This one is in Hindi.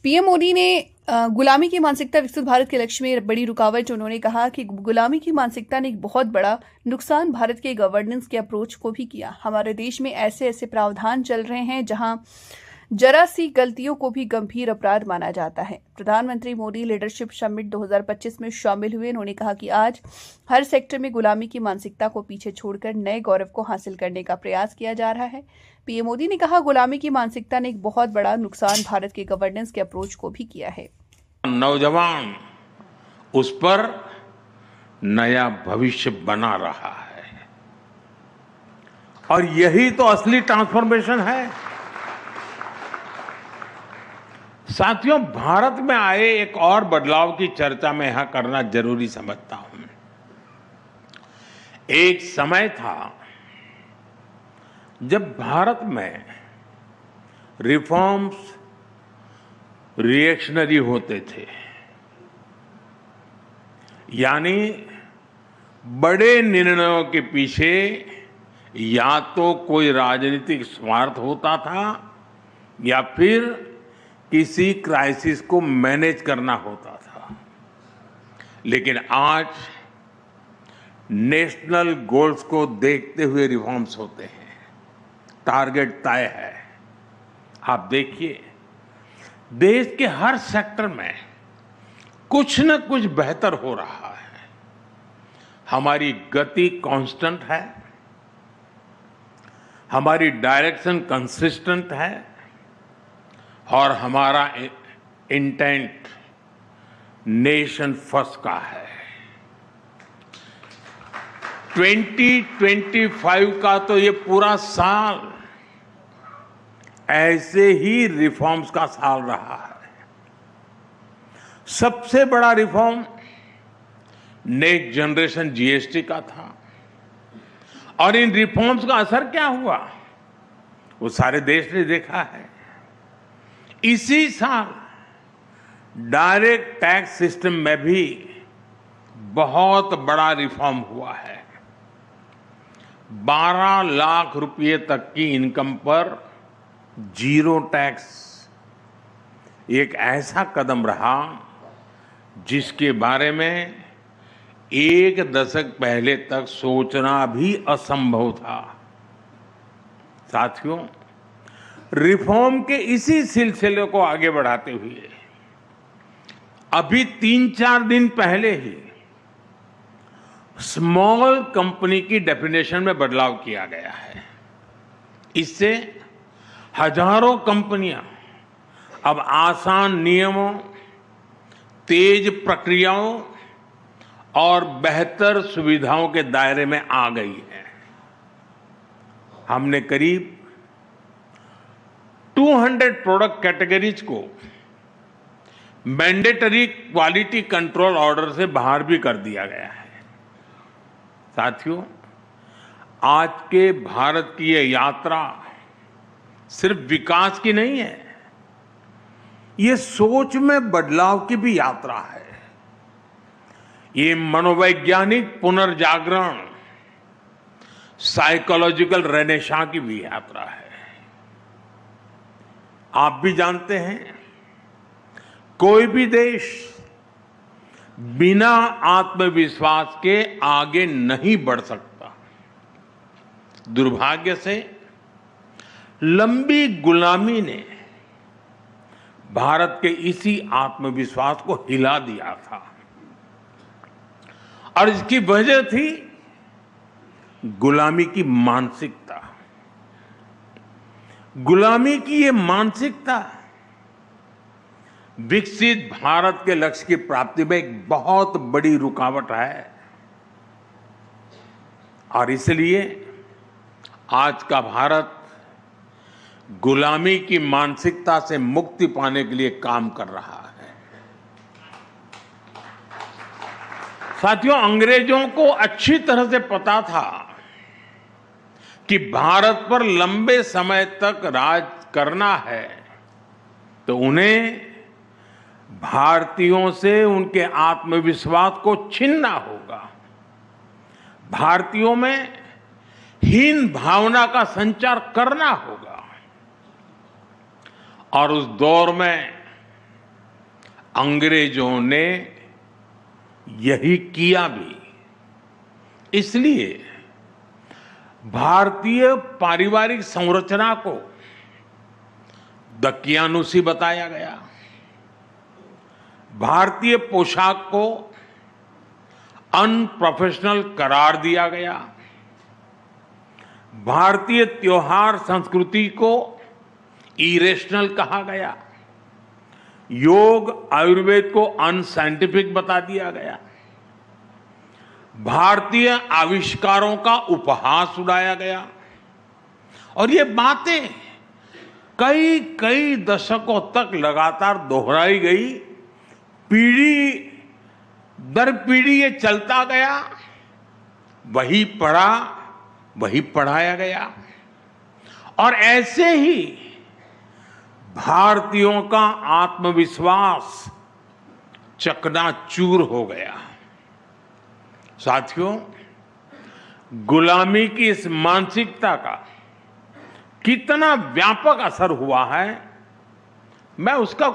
पीएम मोदी ने गुलामी की मानसिकता विकसित भारत के लक्ष्य में बड़ी रुकावट। उन्होंने कहा कि गुलामी की मानसिकता ने एक बहुत बड़ा नुकसान भारत के गवर्नेंस के अप्रोच को भी किया। हमारे देश में ऐसे ऐसे प्रावधान चल रहे हैं जहां जरा सी गलतियों को भी गंभीर अपराध माना जाता है। प्रधानमंत्री मोदी लीडरशिप समिट 2025 में शामिल हुए। उन्होंने कहा कि आज हर सेक्टर में गुलामी की मानसिकता को पीछे छोड़कर नए गौरव को हासिल करने का प्रयास किया जा रहा है। पीएम मोदी ने कहा, गुलामी की मानसिकता ने एक बहुत बड़ा नुकसान भारत के गवर्नेंस के अप्रोच को भी किया है। नौजवान उस पर नया भविष्य बना रहा है और यही तो असली ट्रांसफॉर्मेशन है। साथियों, भारत में आए एक और बदलाव की चर्चा मैं यहां करना जरूरी समझता हूं। एक समय था जब भारत में रिफॉर्म्स रिएक्शनरी होते थे, यानी बड़े निर्णयों के पीछे या तो कोई राजनीतिक स्वार्थ होता था या फिर किसी क्राइसिस को मैनेज करना होता था। लेकिन आज नेशनल गोल्स को देखते हुए रिफॉर्म्स होते हैं, टारगेट तय है। आप देखिए, देश के हर सेक्टर में कुछ न कुछ बेहतर हो रहा है। हमारी गति कांस्टेंट है, हमारी डायरेक्शन कंसिस्टेंट है और हमारा इंटेंट नेशन फर्स्ट का है। 2025 का तो ये पूरा साल ऐसे ही रिफॉर्म्स का साल रहा है। सबसे बड़ा रिफॉर्म नेक्स्ट जनरेशन जीएसटी का था और इन रिफॉर्म्स का असर क्या हुआ वो सारे देश ने देखा है। इसी साल डायरेक्ट टैक्स सिस्टम में भी बहुत बड़ा रिफॉर्म हुआ है। 12 लाख रुपए तक की इनकम पर जीरो टैक्स एक ऐसा कदम रहा जिसके बारे में एक दशक पहले तक सोचना भी असंभव था। साथियों, रिफॉर्म के इसी सिलसिले को आगे बढ़ाते हुए अभी 3-4 दिन पहले ही स्मॉल कंपनी की डेफिनेशन में बदलाव किया गया है। इससे हजारों कंपनियां अब आसान नियमों, तेज प्रक्रियाओं और बेहतर सुविधाओं के दायरे में आ गई है। हमने करीब 200 प्रोडक्ट कैटेगरीज को मैंडेटरी क्वालिटी कंट्रोल ऑर्डर से बाहर भी कर दिया गया है। साथियों, आज के भारत की यह यात्रा सिर्फ विकास की नहीं है, ये सोच में बदलाव की भी यात्रा है। ये मनोवैज्ञानिक पुनर्जागरण, साइकोलॉजिकल रेनेसां की भी यात्रा है। आप भी जानते हैं, कोई भी देश बिना आत्मविश्वास के आगे नहीं बढ़ सकता। दुर्भाग्य से लंबी गुलामी ने भारत के इसी आत्मविश्वास को हिला दिया था और इसकी वजह थी गुलामी की मानसिकता। गुलामी की ये मानसिकता विकसित भारत के लक्ष्य की प्राप्ति में एक बहुत बड़ी रुकावट है और इसलिए आज का भारत गुलामी की मानसिकता से मुक्ति पाने के लिए काम कर रहा है। साथियों, अंग्रेजों को अच्छी तरह से पता था कि भारत पर लंबे समय तक राज करना है तो उन्हें भारतीयों से उनके आत्मविश्वास को छीनना होगा। भारतीयों में हीन भावना का संचार करना होगा और उस दौर में अंग्रेजों ने यही किया भी। इसलिए भारतीय पारिवारिक संरचना को दकियानुसी बताया गया, भारतीय पोशाक को अनप्रोफेशनल करार दिया गया, भारतीय त्योहार संस्कृति को इरेशनल कहा गया, योग आयुर्वेद को अनसाइंटिफिक बता दिया गया, भारतीय आविष्कारों का उपहास उड़ाया गया। और ये बातें कई कई दशकों तक लगातार दोहराई गई, पीढ़ी दर पीढ़ी ये चलता गया, वही पढ़ा वही पढ़ाया गया। और ऐसे ही भारतीयों का आत्मविश्वास चकनाचूर हो गया। साथियों, गुलामी की इस मानसिकता का कितना व्यापक असर हुआ है, मैं उसका